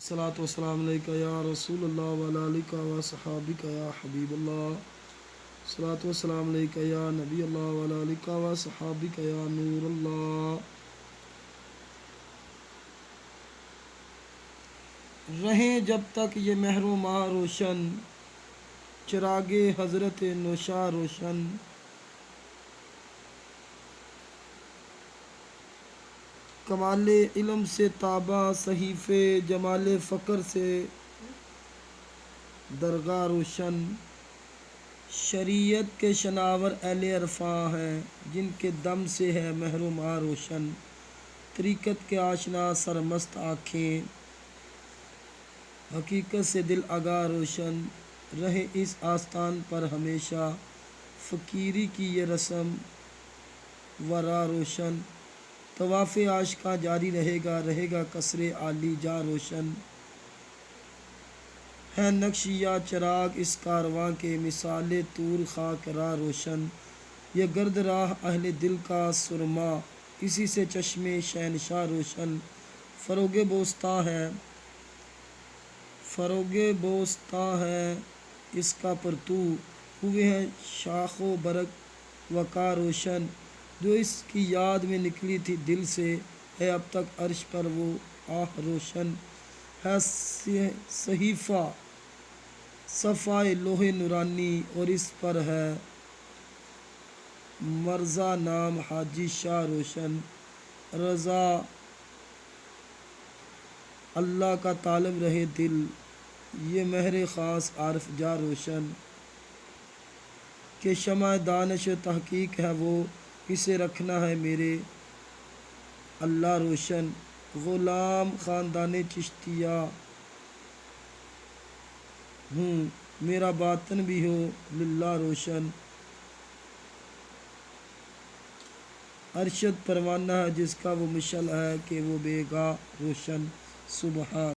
الصلاۃ والسلام علیکہ یا رسول اللہ وعلی آلکہ و صحابکہ یا حبیب اللہ۔ الصلاۃ والسلام علیکہ یا نبی اللہ وعلی آلکہ و صحابکہ یا نور اللہ۔ رہیں جب تک یہ مہر و ماہ روشن، چراغ حضرت نوشا روشن۔ کمال علم سے تابہ صحیفے، جمال فقر سے درگاہ روشن۔ شریعت کے شناور اہل عرفاں ہیں، جن کے دم سے ہے مہر و ماہ روشن۔ طریقت کے آشنا سرمست آنکھیں، حقیقت سے دل آگاہ روشن۔ رہے اس آستان پر ہمیشہ، فقیری کی یہ رسم و راہ روشن۔ طواف عاشقاں جاری رہے گا قصر عالی جاں روشن۔ ہے نقش یا چراغ اس کارواں کے، مثال طور خاک راہ روشن۔ یہ گرد راہ اہل دل کا سرما، اسی سے چشم شہنشاہ روشن۔ فروغ بوستاں ہے اس کا پرتو، ہوئے ہیں شاخ و برگ وقار روشن۔ جو اس کی یاد میں نکلی تھی دل سے، ہے اب تک عرش پر وہ آہ روشن۔ ہے صحیفہ صفائے لوح نورانی، اور اس پر ہے مرزا نام حاجی شاہ روشن۔ رضا اللہ کا طالب رہے دل، یہ مہر خاص عارف جاں روشن۔ کہ شمع دانش و تحقیق ہے وہ، اسے رکھنا ہے میرے اللہ روشن۔ غلام خاندان چشتیہ ہوں، میرا باطن بھی ہو للہ روشن۔ ارشد پروانہ ہے جس کا وہ مشعل ہے، کہ وہ بے گاہ روشن۔ سبحان